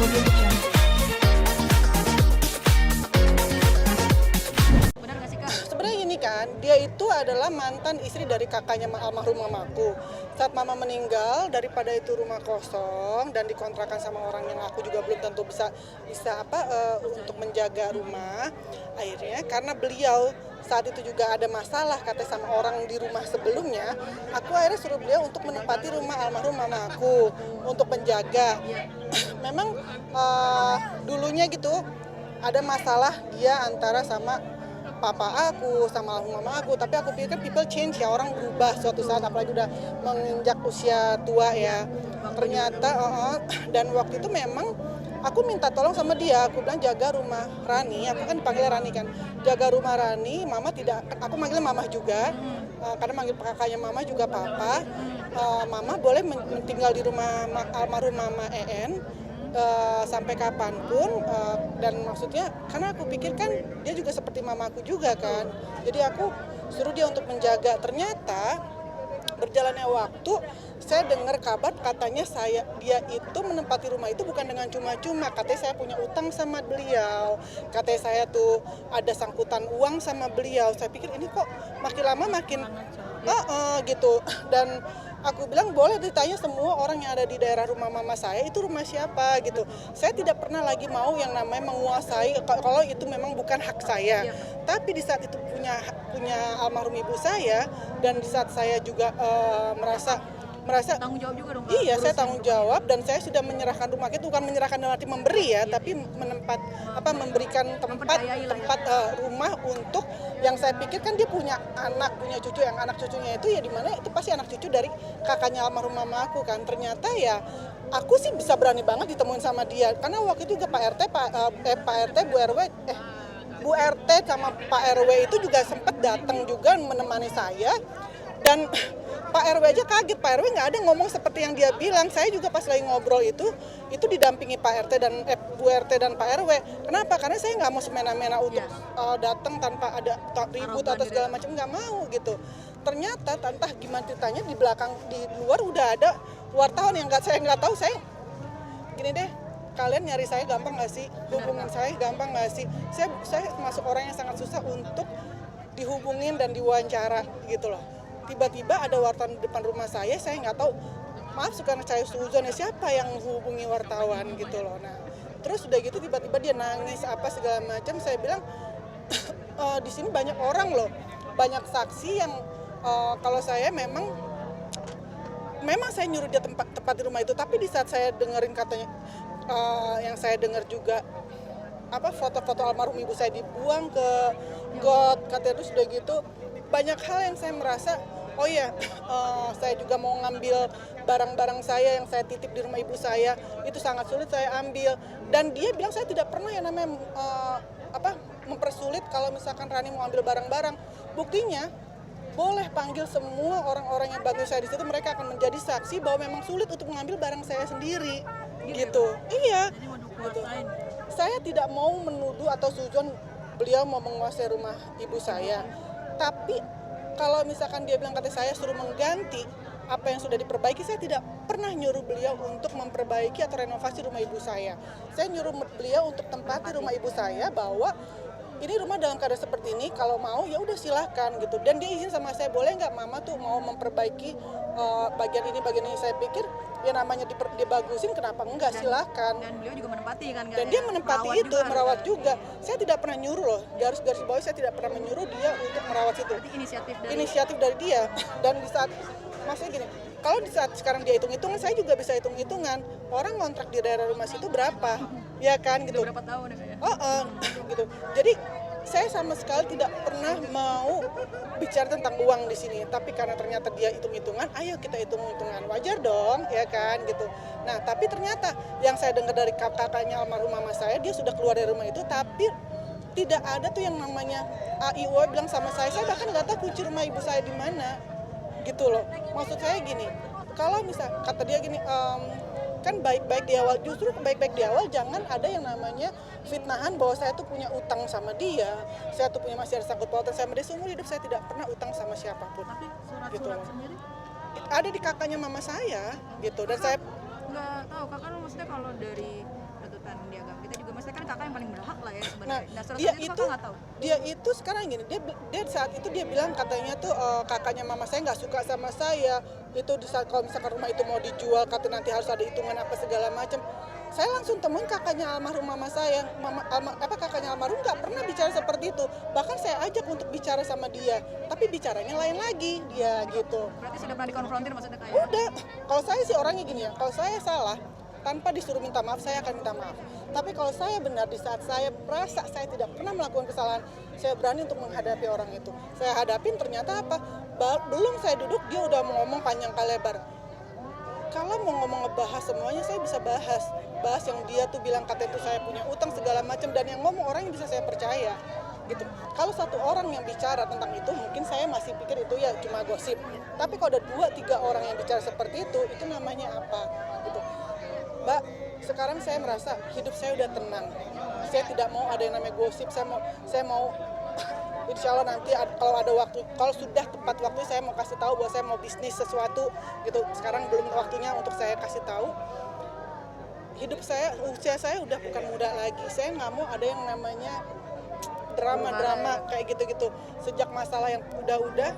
YouTube channel. Benar nggak sih Kak? Sebenarnya ini kan, dia itu adalah mantan istri dari kakaknya almarhum mamaku. Saat mama meninggal, daripada itu rumah kosong dan dikontrakan sama orang yang aku juga belum tentu bisa untuk menjaga rumah. Akhirnya karena beliau saat itu juga ada masalah katanya sama orang di rumah sebelumnya, aku akhirnya suruh beliau untuk menempati rumah almarhum mamaku untuk menjaga. Memang dulunya gitu ada masalah dia antara sama papa aku sama mama aku, tapi aku pikir kan people change ya, orang berubah suatu saat apalagi udah menginjak usia tua ya. Ternyata dan waktu itu memang aku minta tolong sama dia, aku bilang jaga rumah Rani, aku kan dipanggil Rani kan, jaga rumah Rani, mama tidak, aku manggil mama juga, karena manggil kakaknya mama juga papa, mama boleh tinggal di rumah almarhum mama En, sampai kapanpun, dan maksudnya karena aku pikir kan dia juga seperti mamaku juga kan, jadi aku suruh dia untuk menjaga. Ternyata berjalannya waktu saya dengar kabar katanya dia itu menempati rumah itu bukan dengan cuma-cuma, katanya saya punya utang sama beliau, katanya saya tuh ada sangkutan uang sama beliau. Saya pikir ini kok makin lama makin gitu, dan aku bilang boleh ditanya semua orang yang ada di daerah rumah mama saya itu rumah siapa gitu. Saya tidak pernah lagi mau yang namanya menguasai kalau itu memang bukan hak saya. Tapi di saat itu punya almarhum ibu saya, dan di saat saya juga merasa Tanggung jawab juga dong Kak. iya, saya tanggung jawab dan saya sudah menyerahkan rumah itu, bukan menyerahkan dalam arti memberi ya, tapi memberikan tempat rumah untuk yang saya pikir kan dia punya anak, punya cucu, yang anak cucunya itu ya dimana itu pasti anak cucu dari kakaknya almarhum mama aku kan. Ternyata ya aku sih bisa berani banget ditemuin sama dia karena waktu itu juga Pak RT, Bu RT sama Pak RW itu juga sempat datang juga menemani saya. Dan Pak RW aja kaget, Pak RW nggak ada ngomong seperti yang dia bilang. Saya juga pas lagi ngobrol itu didampingi Pak RT dan Bu RT dan Pak RW. Kenapa? Karena saya nggak mau semena-mena untuk datang tanpa ada ribut atau segala macam, nggak mau gitu. Ternyata entah gimana ceritanya di belakang, di luar udah ada wartawan yang saya nggak tahu. Saya gini deh, kalian nyari saya gampang nggak sih? Hubungin saya gampang nggak sih? Saya masuk orang yang sangat susah untuk dihubungin dan diwawancara gitu loh. Tiba-tiba ada wartawan di depan rumah saya nggak tahu, maaf suka saya suzon ya, siapa yang hubungi wartawan gitu loh. Nah terus udah gitu tiba-tiba dia nangis apa segala macam. Saya bilang di sini banyak orang loh, banyak saksi yang kalau saya memang saya nyuruh dia tempat di rumah itu, tapi di saat saya dengerin katanya yang saya dengar juga foto-foto almarhum ibu saya dibuang ke got katanya. Terus udah gitu banyak hal yang saya merasa saya juga mau ngambil barang-barang saya yang saya titip di rumah ibu saya, itu sangat sulit saya ambil. Dan dia bilang saya tidak pernah yang namanya mempersulit kalau misalkan Rani mau ambil barang-barang. Buktinya boleh panggil semua orang-orang yang bantu saya di situ, mereka akan menjadi saksi bahwa memang sulit untuk mengambil barang saya sendiri gitu. Iya gitu. Saya tidak mau menuduh atau suzon beliau mau menguasai rumah ibu saya, tapi kalau misalkan dia bilang kata saya suruh mengganti apa yang sudah diperbaiki, saya tidak pernah nyuruh beliau untuk memperbaiki atau renovasi rumah ibu saya. Saya nyuruh beliau untuk tempati rumah ibu saya, bahwa ini rumah dalam keadaan seperti ini, kalau mau ya udah silahkan gitu. Dan dia izin sama saya, boleh nggak mama tuh mau memperbaiki bagian ini. Saya pikir ya namanya dibagusin, kenapa enggak, silahkan. Dan beliau juga menempati kan. Dan dia menempati itu, merawat juga. Saya tidak pernah nyuruh loh, garis bawah saya tidak pernah menyuruh dia untuk merawat itu. Inisiatif dari dia. Dan di saat maksudnya gini, kalau di saat sekarang dia hitung-hitungan, saya juga bisa hitung-hitungan orang ngontrak di daerah rumah situ berapa, ya kan gitu. Berapa tahun ya? Gitu. Jadi saya sama sekali tidak pernah mau bicara tentang uang di sini, tapi karena ternyata dia hitung-hitungan, ayo kita hitung-hitungan, wajar dong, ya kan gitu. Nah tapi ternyata yang saya dengar dari kakaknya almarhum mama saya, dia sudah keluar dari rumah itu, tapi tidak ada tuh yang namanya AIO bilang sama saya bahkan nggak tahu kunci rumah ibu saya di mana gitu loh. Maksud saya gini, kalau misal kata dia gini, kan baik-baik di awal, justru baik-baik di awal jangan ada yang namanya fitnahan bahwa saya tuh punya utang sama dia, saya tuh punya masih ada sangkut pautan sama dia. Seumur hidup saya tidak pernah utang sama siapapun. Tapi surat-surat gitu loh. sendiri Ada di kakaknya mama saya gitu, dan saya nggak tahu kakak, maksudnya kalau dari misalkan dia gak, kita juga maksudnya kan kakak yang paling berhak lah ya Nah, sebenarnya. Nah, dia kakak itu nggak tahu. dia itu sekarang gini, dia saat itu dia bilang katanya tuh kakaknya mama saya nggak suka sama saya. Itu di saat kalau misalkan rumah itu mau dijual, kata nanti harus ada hitungan apa segala macam. Saya langsung temuin kakaknya almarhum mama saya, kakaknya almarhum nggak pernah bicara seperti itu. Bahkan saya ajak untuk bicara sama dia, tapi bicaranya lain lagi dia gitu. Berarti sudah pernah dikonfrontir maksudnya kayak. Udah, kalau saya sih orangnya gini ya, kalau saya salah, tanpa disuruh minta maaf, saya akan minta maaf. Tapi kalau saya benar, di saat saya merasa saya tidak pernah melakukan kesalahan, saya berani untuk menghadapi orang itu. Saya hadapin, ternyata apa? Belum saya duduk, dia udah mau ngomong panjang kali lebar. Kalau mau ngomong ngebahas semuanya, saya bisa bahas yang dia tuh bilang katanya tuh saya punya utang segala macam, dan yang ngomong orang yang bisa saya percaya gitu. Kalau satu orang yang bicara tentang itu, mungkin saya masih pikir itu ya cuma gosip. Tapi kalau ada 2-3 orang yang bicara seperti itu namanya apa gitu. Mbak, sekarang saya merasa hidup saya udah tenang. Saya tidak mau ada yang namanya gosip. Saya mau insya Allah nanti kalau ada waktu, kalau sudah tepat waktu, saya mau kasih tahu bahwa saya mau bisnis sesuatu gitu. Sekarang belum waktunya untuk saya kasih tahu. Hidup saya, usia saya udah bukan muda lagi. Saya nggak mau ada yang namanya drama-drama kayak gitu-gitu. Sejak masalah yang udah,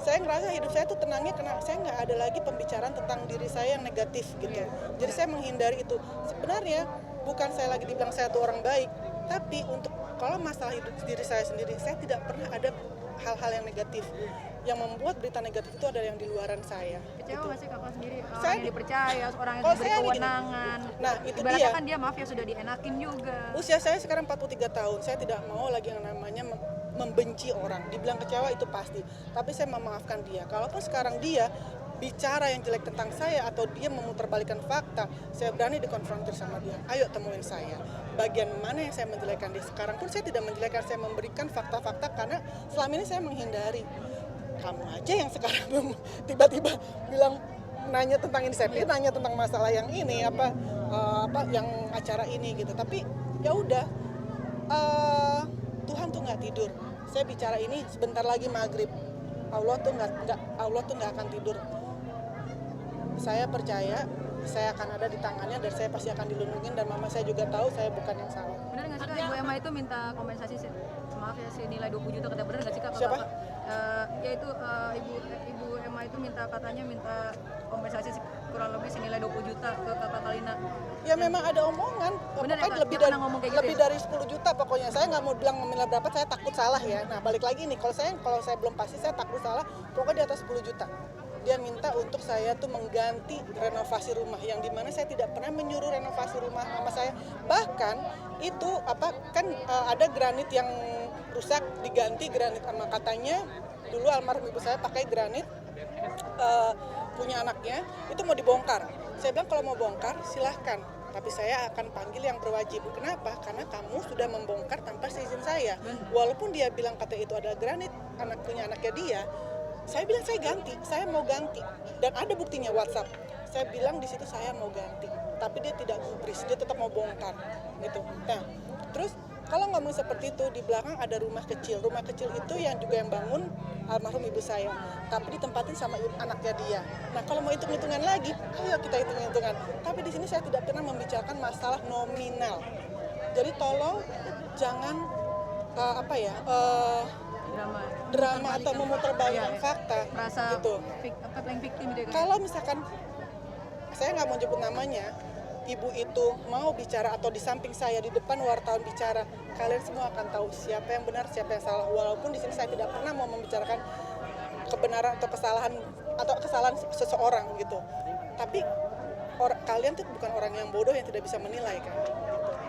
saya ngerasa hidup saya tuh tenangnya karena saya nggak ada lagi pembicaraan tentang diri saya yang negatif gitu. Jadi saya menghindari itu. Sebenarnya bukan saya lagi dibilang saya tuh orang baik, tapi untuk kalau masalah hidup diri saya sendiri, saya tidak pernah ada hal-hal yang negatif. Yang membuat berita negatif itu adalah yang di luaran saya. Kecewa nggak sih kakak sendiri? Orang Saya yang dipercaya, orang yang kalau diberi saya kewenangan. Nah, itu Ibaratnya dia. kan dia maaf ya sudah dienakin juga. Usia saya sekarang 43 tahun. Saya tidak mau lagi yang namanya membenci orang. Dibilang kecewa itu pasti. Tapi saya memaafkan dia. Kalaupun sekarang dia bicara yang jelek tentang saya atau dia memutarbalikkan fakta, saya berani dikonfrontir sama dia. Ayo temuin saya. Bagian mana yang saya menjelekkan dia? Sekarang pun saya tidak menjelekkan, saya memberikan fakta-fakta karena selama ini saya menghindari. Kamu aja yang sekarang tiba-tiba bilang nanya tentang ini, saya pikir nanya tentang masalah yang ini apa yang acara ini gitu. Tapi ya udah, Tuhan tuh nggak tidur. Saya bicara ini sebentar lagi maghrib. Allah tuh nggak akan tidur. Saya percaya saya akan ada di tangannya dan saya pasti akan dilindungi, dan mama saya juga tahu saya bukan yang salah. Benar nggak sih kak, Ibu Emma itu minta kompensasi maaf ya senilai 20 juta, kata benar nggak sih kak? Siapa? Yaitu Ibu Emma itu katanya minta kompensasi kurang lebih senilai 20 juta ke kakak Kalina. Ya memang ada omongan, Bener, pokoknya ya, lebih dia dari pernah ngomong kayak gitu lebih ya? dari 10 juta pokoknya. Saya nggak mau bilang nominal berapa, saya takut salah ya. Nah balik lagi nih, kalau saya belum pasti, saya takut salah, pokoknya di atas 10 juta. Dia minta untuk saya tuh mengganti renovasi rumah, yang dimana saya tidak pernah menyuruh renovasi rumah mama saya. Bahkan itu ada granit yang rusak, diganti granit sama katanya dulu almarhum ibu saya pakai granit punya anaknya, itu mau dibongkar. Saya bilang kalau mau bongkar silahkan, tapi saya akan panggil yang berwajib. Kenapa? Karena kamu sudah membongkar tanpa seizin saya. Walaupun dia bilang kata itu adalah granit punya anaknya dia, saya bilang saya mau ganti, dan ada buktinya WhatsApp. Saya bilang di situ saya mau ganti, tapi dia tidak gubris, dia tetap mau bongkar gitu. Nah, terus kalau ngomong seperti itu, di belakang ada rumah kecil itu yang juga yang bangun almarhum ibu saya, tapi ditempatin sama anaknya dia. Nah, kalau mau hitung-hitungan lagi, ayo kita hitung-hitungan. Tapi di sini saya tidak pernah membicarakan masalah nominal. Jadi tolong jangan drama atau memutarbalikkan fakta Merasa gitu. playing victim gitu ya. Kalau misalkan saya nggak mau nyebut namanya, ibu itu mau bicara atau di samping saya di depan wartawan bicara, kalian semua akan tahu siapa yang benar, siapa yang salah. Walaupun di sini saya tidak pernah mau membicarakan kebenaran atau kesalahan seseorang gitu. Tapi kalian tuh bukan orang yang bodoh yang tidak bisa menilai kan. Gitu.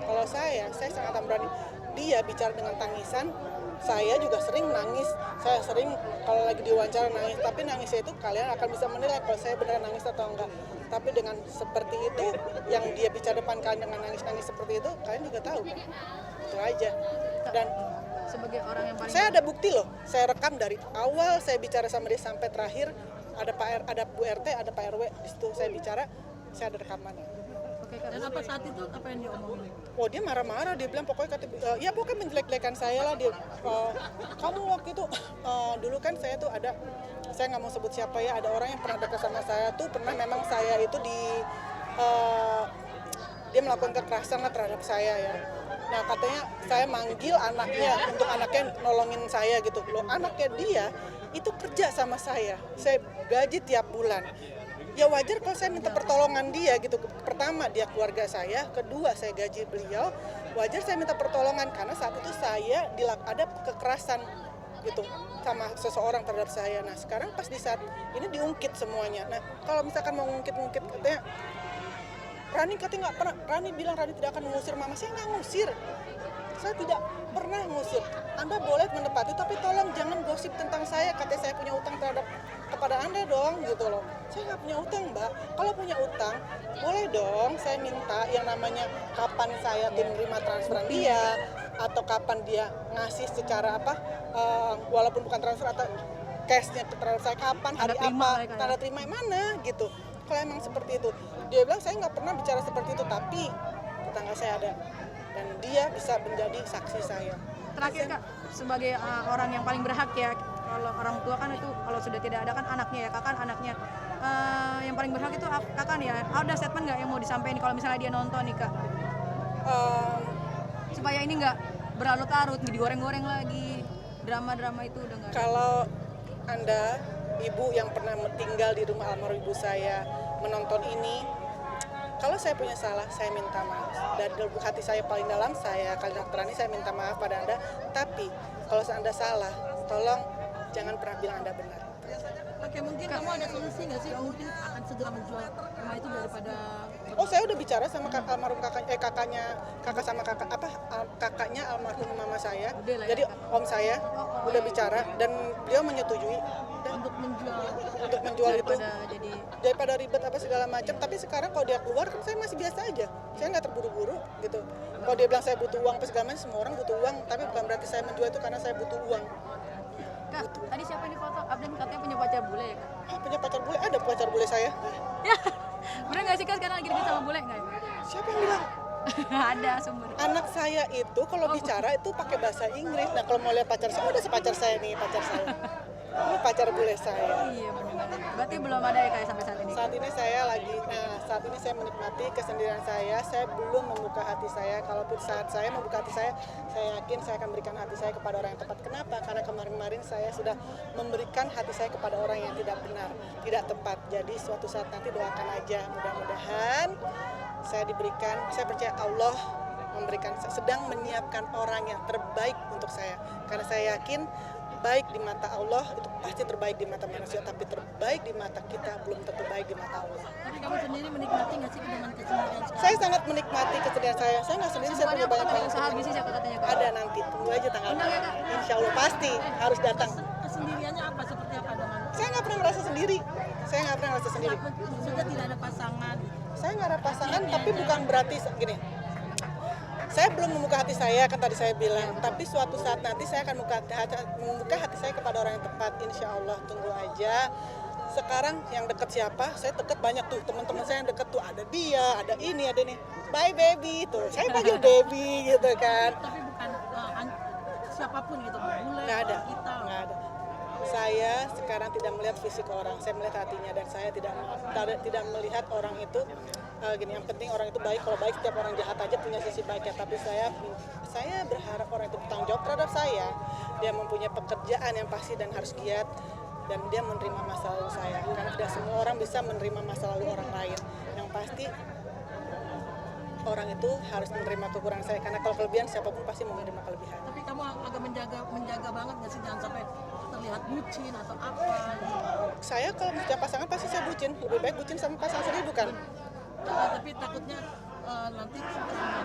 Kalau saya sangat berani. Dia bicara dengan tangisan. Saya juga sering nangis, saya sering kalau lagi diwawancara nangis, tapi nangisnya itu kalian akan bisa menilai kalau saya beneran nangis atau enggak. Tapi dengan seperti itu, yang dia bicara depan kalian dengan nangis-nangis seperti itu, kalian juga tahu kan? Itu aja. Dan sebagai orang yang paling, saya ada bukti loh, saya rekam dari awal saya bicara sama dia sampai terakhir, ada Bu RT, ada Pak RW, di situ saya bicara, saya ada rekamannya. dan apa saat itu apa yang dia omongin? Oh dia marah-marah, dia bilang pokoknya menjelek-jelekan saya lah dia. Kamu waktu itu dulu kan saya tuh ada, saya nggak mau sebut siapa ya, ada orang yang pernah dekat sama saya tuh, pernah memang saya itu dia melakukan kekerasan lah terhadap saya ya. Nah katanya saya manggil anaknya untuk anaknya nolongin saya gitu. Loh anaknya dia itu kerja sama saya gaji tiap bulan. Ya wajar kalau saya minta pertolongan dia gitu. Pertama dia keluarga saya, kedua saya gaji beliau, wajar saya minta pertolongan karena saat itu saya ada kekerasan gitu sama seseorang terhadap saya. Nah sekarang pas di saat ini diungkit semuanya. Nah kalau misalkan mau ngungkit katanya Rani katanya nggak pernah, Rani bilang Rani tidak akan mengusir mama. Saya nggak ngusir, saya tidak pernah ngusir. Anda boleh menepati, tapi tolong jangan gosip tentang saya. Katanya saya punya utang kepada Anda dong, gitu loh. Saya nggak punya utang, Mbak. Kalau punya utang, boleh dong saya minta yang namanya kapan saya menerima transferan dia, atau kapan dia ngasih secara apa, walaupun bukan transfer atau cashnya terhadap saya kapan, hari apa, tanda terima mana, gitu. Kalau emang seperti itu, dia bilang saya nggak pernah bicara seperti itu, tapi tetangga saya ada dan dia bisa menjadi saksi saya. Terakhir Kak, sebagai orang yang paling berhak ya, kalau orang tua kan itu kalau sudah tidak ada kan anaknya ya, kakak anaknya. Yang paling berhak itu kakak nih ya. Ada statement nggak yang mau disampaikan kalau misalnya dia nonton nih Kak? Supaya ini nggak berlarut-larut, digoreng-goreng lagi, drama-drama itu udah nggak. Kalau Anda ibu yang pernah tinggal di rumah almarhum ibu saya menonton ini, kalau saya punya salah, saya minta maaf. Dari lubuk hati saya paling dalam, saya Kalina Terani, saya minta maaf pada Anda. Tapi kalau Anda salah, tolong jangan pernah bilang Anda benar. Oke, mungkin kamu ada solusi nggak sih? Mungkin akan segera menjual rumah itu daripada. Oh, saya udah bicara sama almarhum kakaknya almarhum mama saya. Jadi om saya udah bicara dan beliau menyetujui Untuk menjual itu. Jadi Daripada ribet apa segala macam. Tapi sekarang kalau dia keluar kan saya masih biasa aja. Saya nggak terburu-buru gitu. Kalau dia bilang saya butuh uang apa segala macam, semua orang butuh uang. Tapi bukan berarti saya menjual itu karena saya butuh uang. Kak, tadi siapa nih foto? Abdan katanya punya pacar bule ya Kak? Punya pacar bule? Ada pacar bule saya. Ya, bener nggak sih Kak sekarang lagi deket sama bule nggak? Siapa yang bilang? Ada sumber. Anak saya itu kalau bicara itu pakai bahasa Inggris. Nah kalau mau lihat pacar saya, udah sepacar saya nih, pacar saya. Ini pacar bule saya. Iya benar. Berarti belum ada ya Kak sampai saat ini? Saat ini saya menikmati kesendirian saya. Saya belum membuka hati saya. Kalaupun saat saya membuka hati saya yakin saya akan berikan hati saya kepada orang yang tepat. Kenapa? Karena kemarin-kemarin saya sudah memberikan hati saya kepada orang yang tidak benar, tidak tepat. Jadi suatu saat nanti doakan aja. Mudah-mudahan saya percaya Allah sedang menyiapkan orang yang terbaik untuk saya. Karena saya yakin baik di mata Allah itu pasti terbaik di mata manusia, tapi terbaik di mata kita belum tentu baik di mata Allah. Tapi kamu sendiri menikmati nggak sih dengan kesendirian sekarang? Saya sangat menikmati kesedihan saya. Saya nggak sendiri, saya punya banyak orang orang. usaha bisnis ya katanya Kak? Ada nanti, tunggu aja tanggal. Undang ya, Kak? Insya Allah pasti harus datang. Kesendiriannya apa? Seperti apa dengan? Saya nggak pernah merasa sendiri. Sudah tidak ada pasangan. Saya nggak ada pasangan, tapi bukan berarti gini. Saya belum membuka hati saya, kan tadi saya bilang. Tapi suatu saat nanti saya akan membuka hati saya kepada orang yang tepat. Insya Allah, tunggu aja. Sekarang yang deket siapa? Saya deket banyak tuh, teman-teman saya yang deket tuh. Ada dia, ada ini. Bye baby, tuh. Saya panggil baby gitu kan. Tapi bukan siapapun gitu, bule, Nggak ada. kita. Nggak ada. Saya sekarang tidak melihat fisik orang, saya melihat hatinya, dan saya tidak melihat orang itu gini. Yang penting orang itu baik. Kalau baik, setiap orang jahat aja punya sisi baiknya. Tapi saya berharap orang itu bertanggung jawab terhadap saya. Dia mempunyai pekerjaan yang pasti dan harus giat, dan dia menerima masa lalu saya. Karena tidak semua orang bisa menerima masa lalu orang lain. Yang pasti orang itu harus menerima kekurangan saya. Karena kalau kelebihan, siapapun pasti mau menerima kelebihan. Tapi kamu agak menjaga banget nggak sih, jangan sampai terlihat bucin atau apa gitu. Saya kalau punya pasangan pasti saya bucin. Lebih baik bucin sama pasangan sendiri, bukan? Tapi takutnya nanti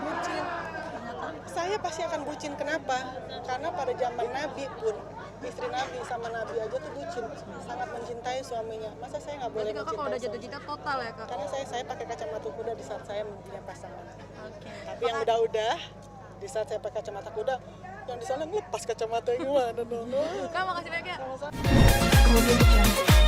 bucin ternyata. Saya pasti akan bucin. Kenapa? Karena pada zaman Nabi pun, istri Nabi sama Nabi aja tuh bucin, sangat mencintai suaminya. Masa saya nggak boleh Berarti Kakak kalau mencintai udah jatuh suami? cinta total ya Kak? Karena saya pakai kacamata kuda di saat saya mempunyai pasangan. Oke. Tapi yang udah di saat saya pakai kacamata kuda, yang di sana ngelepas kacamata gimana dong? Kak makasih banyak ya. Sama-sama.